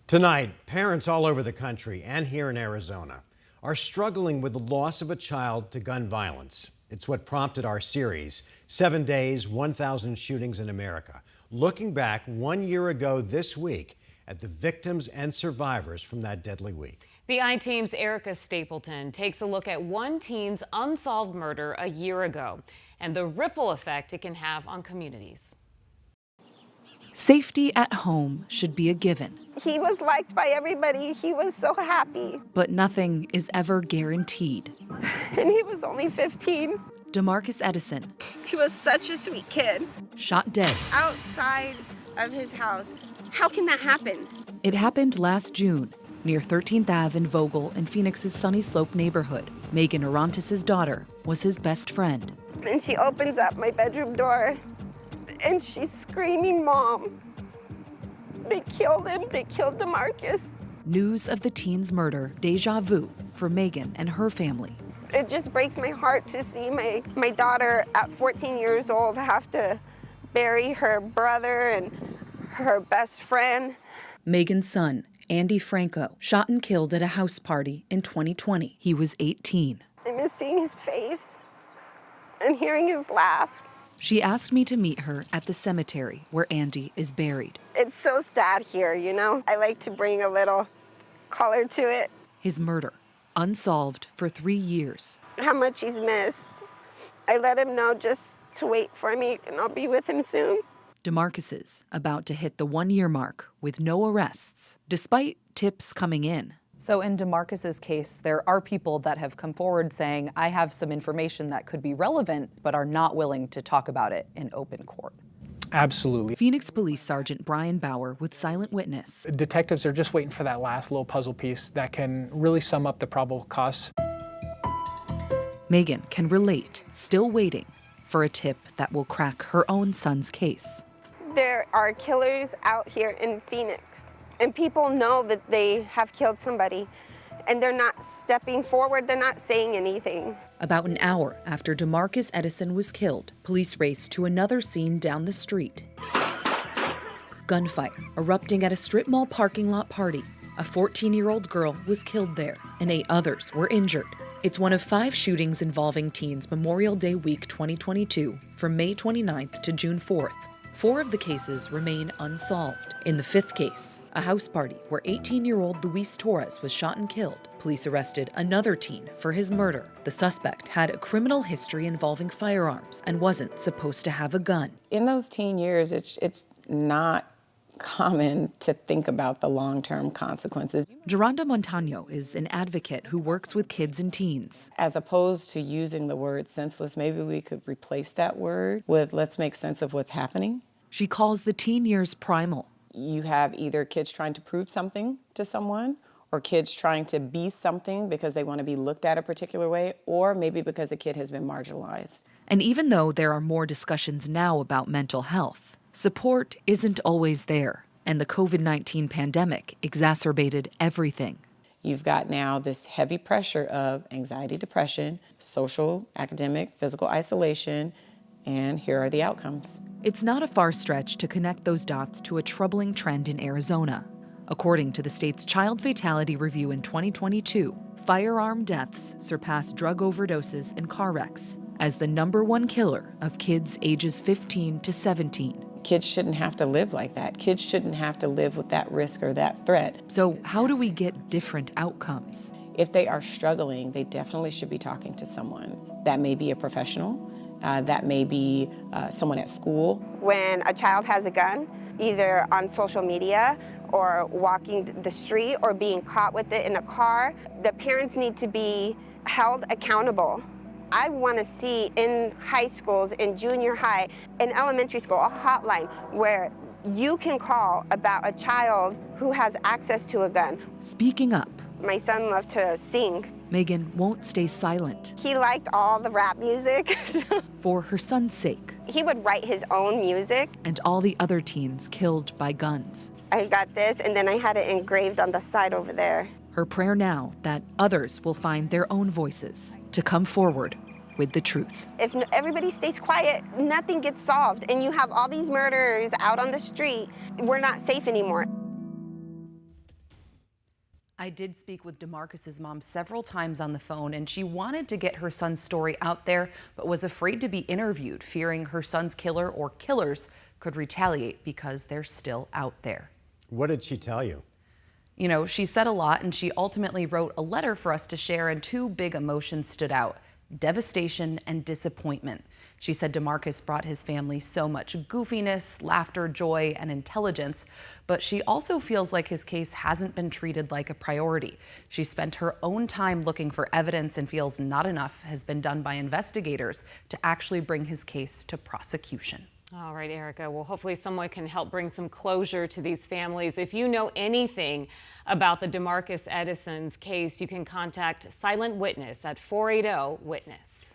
Tonight, parents all over the country and here in Arizona are struggling with the loss of a child to gun violence. It's what prompted our series, 7 Days, 1,000 Shootings in America, looking back 1 year ago this week at the victims and survivors from that deadly week. The I-Team's Erica Stapleton takes a look at one teen's unsolved murder a year ago and the ripple effect it can have on communities. Safety at home should be a given. He was liked by everybody. He was so happy. But nothing is ever guaranteed. And he was only 15. Damarkus Edison. He was such a sweet kid. Shot dead. Outside of his house. How can that happen? It happened last June near 13th Ave in Vogel in Phoenix's Sunny Slope neighborhood. Megan Orontes' daughter was his best friend. And she opens up my bedroom door and she's screaming, "Mom, they killed him. They killed Damarkus." News of the teen's murder, deja vu for Megan and her family. It just breaks my heart to see my daughter at 14 years old have to bury her brother and her best friend. Megan's son, Andy Franco, shot and killed at a house party in 2020. He was 18. I miss seeing his face and hearing his laugh. She asked me to meet her at the cemetery where Andy is buried. It's so sad here, you know? I like to bring a little color to it. His murder, unsolved for 3 years. How much he's missed. I let him know just to wait for me and I'll be with him soon. Damarkus's about to hit the 1-year mark with no arrests, despite tips coming in. So in Damarkus's case, there are people that have come forward saying, I have some information that could be relevant, but are not willing to talk about it in open court. Absolutely. Phoenix Police Sergeant Brian Bauer with Silent Witness. Detectives are just waiting for that last little puzzle piece that can really sum up the probable costs. Megan can relate, still waiting for a tip that will crack her own son's case. There are killers out here in Phoenix, and people know that they have killed somebody, and they're not stepping forward, they're not saying anything. About an hour after Damarkus Edison was killed, police raced to another scene down the street. Gunfire erupting at a strip mall parking lot party. A 14-year-old girl was killed there, and 8 others were injured. It's one of 5 shootings involving teens Memorial Day week 2022 from May 29th to June 4th. 4 of the cases remain unsolved. In the 5th case, a house party where 18-year-old Luis Torres was shot and killed, police arrested another teen for his murder. The suspect had a criminal history involving firearms and wasn't supposed to have a gun. In those teen years, it's not common to think about the long-term consequences. Geronda Montano is an advocate who works with kids and teens. As opposed to using the word senseless, maybe we could replace that word with let's make sense of what's happening. She calls the teen years primal. You have either kids trying to prove something to someone, or kids trying to be something because they want to be looked at a particular way, or maybe because a kid has been marginalized. And even though there are more discussions now about mental health, support isn't always there, and the COVID-19 pandemic exacerbated everything. You've got now this heavy pressure of anxiety, depression, social, academic, physical isolation, and here are the outcomes. It's not a far stretch to connect those dots to a troubling trend in Arizona. According to the state's child fatality review in 2022, firearm deaths surpassed drug overdoses and car wrecks as the #1 killer of kids ages 15 to 17. Kids shouldn't have to live like that. Kids shouldn't have to live with that risk or that threat. So how do we get different outcomes? If they are struggling, they definitely should be talking to someone. That may be a professional, that may be someone at school. When a child has a gun, either on social media or walking the street or being caught with it in a car, the parents need to be held accountable. I want to see in high schools, in junior high, in elementary school, a hotline where you can call about a child who has access to a gun. Speaking up. My son loved to sing. Megan won't stay silent. He liked all the rap music. For her son's sake. He would write his own music. And all the other teens killed by guns. I got this, and then I had it engraved on the side over there. Her prayer now that others will find their own voices to come forward with the truth. If everybody stays quiet, nothing gets solved, and you have all these murderers out on the street. We're not safe anymore. I did speak with Damarkus's mom several times on the phone, and she wanted to get her son's story out there, but was afraid to be interviewed, fearing her son's killer or killers could retaliate because they're still out there. What did she tell you? You know, she said a lot, and she ultimately wrote a letter for us to share, and two big emotions stood out: devastation and disappointment. She said Damarkus brought his family so much goofiness, laughter, joy, and intelligence, but she also feels like his case hasn't been treated like a priority. She spent her own time looking for evidence and feels not enough has been done by investigators to actually bring his case to prosecution. All right, Erica. Well, hopefully someone can help bring some closure to these families. If you know anything about the Damarkus Edison's case, you can contact Silent Witness at 480-WITNESS.